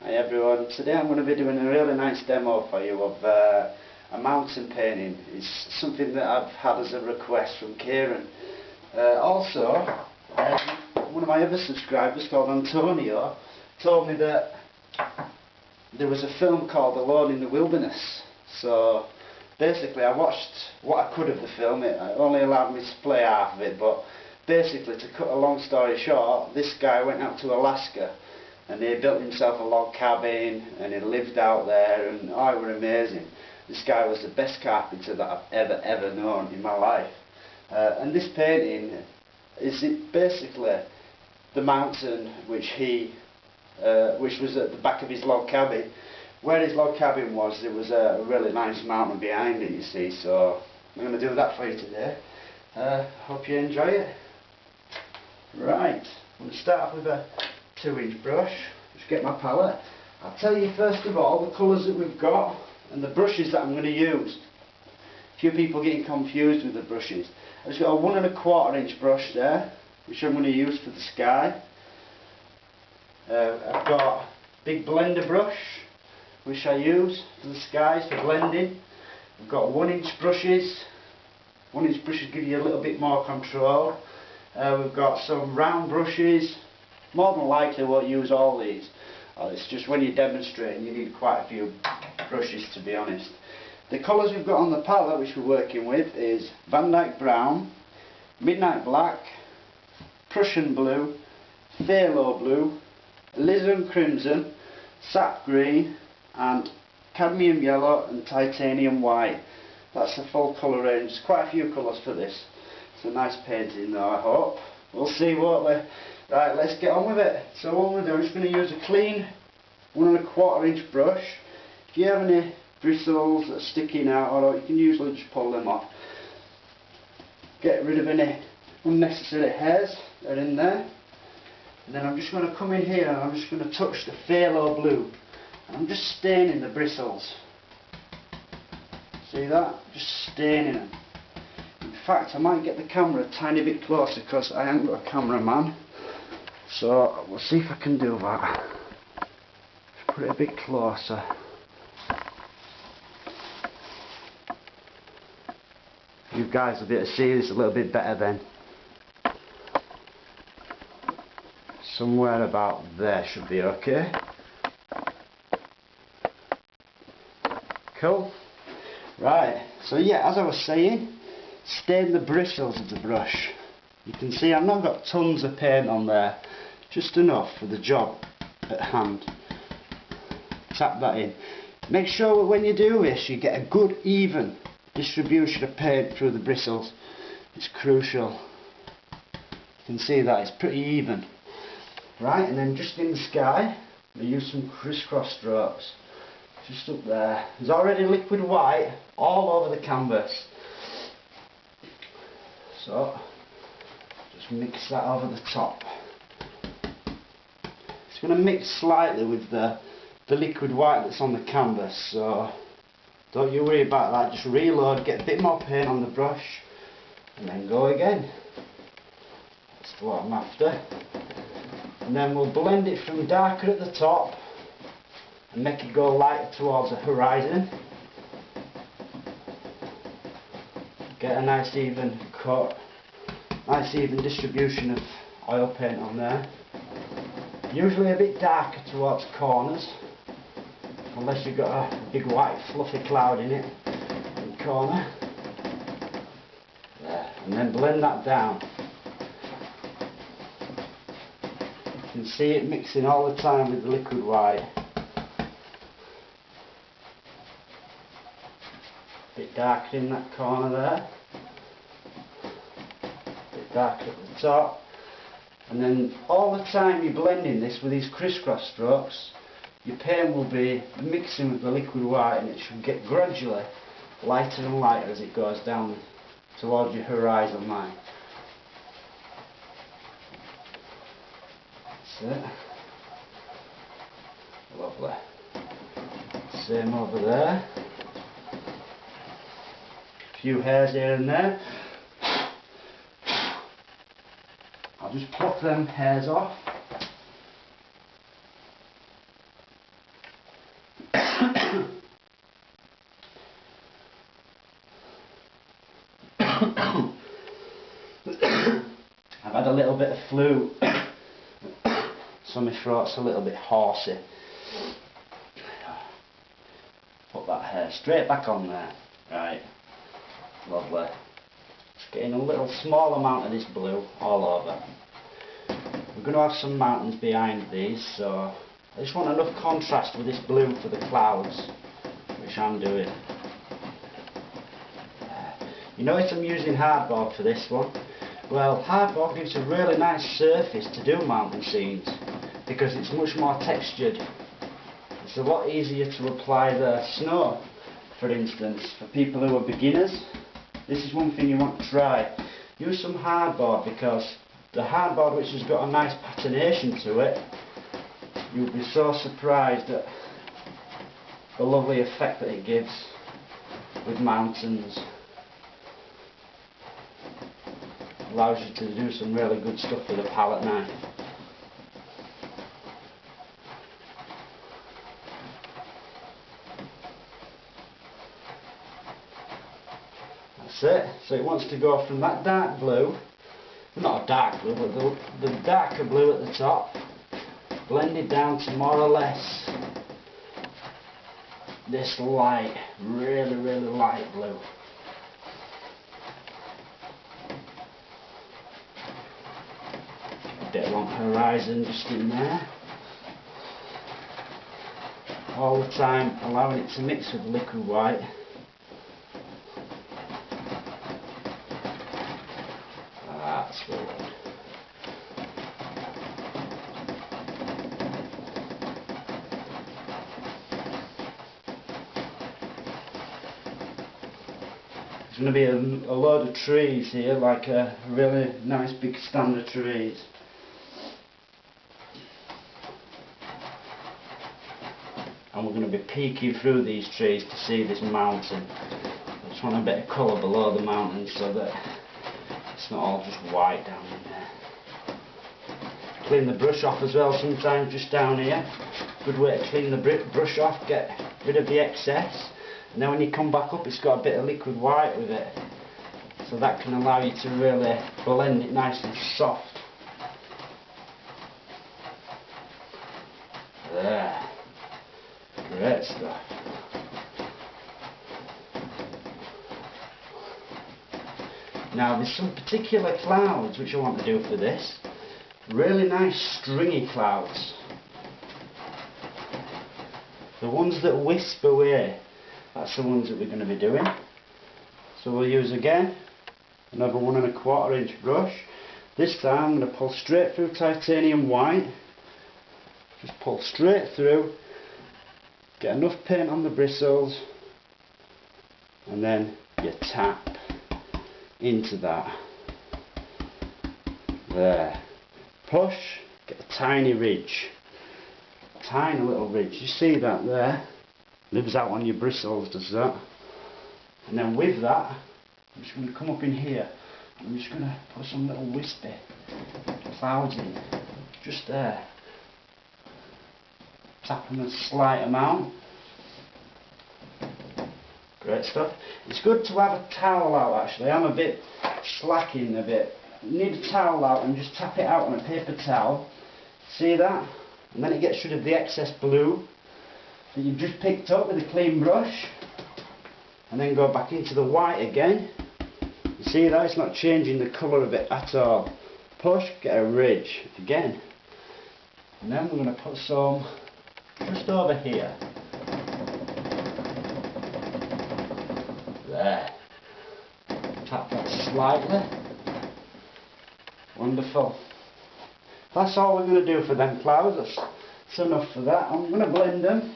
Hi everyone, today I'm going to be doing a really nice demo for you of a mountain painting. It's something that I've had as a request from Kieran. Also, one of my other subscribers called Antonio told me that there was a film called Alone in the Wilderness. So basically I watched what I could of the film. It only allowed me to play half of it, but basically, to cut a long story short, this guy went out to Alaska and he built himself a log cabin and he lived out there, and oh, it was amazing. This guy was the best carpenter that I've ever known in my life. And this painting is basically the mountain which was at the back of his log cabin. Where his log cabin was, there was a really nice mountain behind it, you see, so I'm going to do that for you today. Hope you enjoy it. Right, I'm going to start off with a 2-inch brush. Just get my palette. I'll tell you first of all the colours that we've got and the brushes that I'm going to use. A few people getting confused with the brushes. I've just got a 1 1/4 inch brush there, which I'm going to use for the sky. I've got a big blender brush, which I use for the skies for blending. I've got 1-inch brushes. 1-inch brushes give you a little bit more control. We've got some round brushes. More than likely we'll use all these. It's just when you're demonstrating you need quite a few brushes, to be honest. The colours we've got on the palette which we're working with is Van Dyke Brown, Midnight Black, Prussian Blue, Phthalo Blue, Alizarin Crimson, Sap Green and Cadmium Yellow and Titanium White. That's the full colour range. There's quite a few colours for this. It's a nice painting though, I hope. We'll see, won't we? Right, let's get on with it. So what I'm going to do, I'm just going to use a clean 1 1/4 inch brush. If you have any bristles that are sticking out, or you can usually just pull them off. Get rid of any unnecessary hairs that are in there. And then I'm just going to come in here and I'm just going to touch the phthalo blue. And I'm just staining the bristles. See that? Just staining them. In fact, I might get the camera a tiny bit closer because I haven't got a cameraman. So we'll see if I can do that. Just put it a bit closer. You guys will be able to see this a little bit better then. Somewhere about there should be okay. Cool. Right, so yeah, as I was saying, stain the bristles of the brush. You can see I've not got tons of paint on there, just enough for the job at hand. Tap that in. Make sure that when you do this you get a good even distribution of paint through the bristles. It's crucial. You can see that it's pretty even. Right, and then just in the sky we use some crisscross strokes. Just up there. There's already liquid white all over the canvas. So just mix that over the top. It's going to mix slightly with the liquid white that's on the canvas, so don't you worry about that. Just reload, get a bit more paint on the brush and then go again. That's what I'm after. And then we'll blend it from darker at the top and make it go lighter towards the horizon. Get a nice even cut, nice even distribution of oil paint on there. Usually a bit darker towards corners, unless you've got a big white fluffy cloud in it, in the corner. There. And then blend that down. You can see it mixing all the time with the liquid white. Bit darker in that corner there, bit darker at the top, and then all the time you're blending this with these crisscross strokes, your paint will be mixing with the liquid white and it should get gradually lighter and lighter as it goes down towards your horizon line. That's it. Lovely. Same over there. Few hairs here and there. I'll just pluck them hairs off. a little bit of flu, so my throat's a little bit horsey. Put that hair straight back on there. Right, lovely. Just getting a little small amount of this blue all over. We're going to have some mountains behind these, so I just want enough contrast with this blue for the clouds, which I'm doing. You notice I'm using hardboard for this one. Well, hardboard gives a really nice surface to do mountain scenes because it's much more textured. It's a lot easier to apply the snow, for instance, for people who are beginners. This is one thing you want to try. Use some hardboard because the hardboard, which has got a nice patination to it, you'll be so surprised at the lovely effect that it gives with mountains. Allows you to do some really good stuff with a palette knife. That's it. So it wants to go from that dark blue, not a dark blue, but the darker blue at the top, blended down to more or less this light, really light blue. A bit along horizon just in there. All the time allowing it to mix with liquid white. That's good. There's going to be a load of trees here, like a really nice big stand of trees. And we're going to be peeking through these trees to see this mountain. I just want a bit of colour below the mountain so that it's not all just white down in there. Clean the brush off as well sometimes just down here. Good way to clean the brush off, get rid of the excess. And then when you come back up it's got a bit of liquid white with it. So that can allow you to really blend it nice and soft. There. Great stuff. Now there's some particular clouds which I want to do for this. Really nice stringy clouds. The ones that wisp away, that's the ones that we're going to be doing. So we'll use again another 1 1/4 inch brush. This time I'm going to pull straight through titanium white. Just pull straight through. Get enough paint on the bristles and then you tap into that. There. Push, get a tiny ridge. Tiny little ridge. You see that there? Lives out on your bristles, does that? And then with that, I'm just going to come up in here. I'm just going to put some little wispy clouds in. Just there. Tap them a slight amount. Great stuff. It's good to have a towel out actually. I'm a bit slacking a bit. You need a towel out and just tap it out on a paper towel. See that? And then it gets rid of the excess blue that you've just picked up with a clean brush. And then go back into the white again. You see that? It's not changing the colour of it at all. Push, get a ridge again. And then we're going to put some just over here. There. Tap that slightly. Wonderful. That's all we're going to do for them clouds. That's enough for that. I'm going to blend them.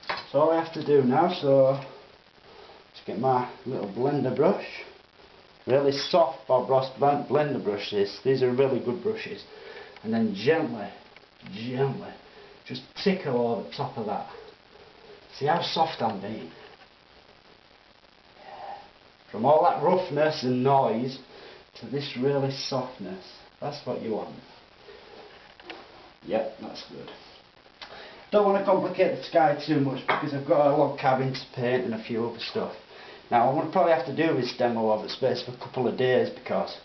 That's all I have to do now. So let's get my little blender brush. Really soft Bob Ross blender brushes. These are really good brushes. And then gently just tickle over the top of that. See how soft I'm being? Yeah. From all that roughness and noise to this really softness. That's what you want. Yep, that's good. Don't want to complicate the sky too much because I've got a log cabin to paint and a few other stuff. Now I would probably have to do this demo over the space for a couple of days because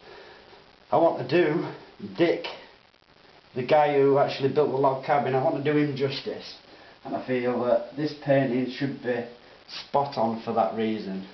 I want to do Dick, the guy who actually built the log cabin, I want to do him justice, and I feel that this painting should be spot on for that reason.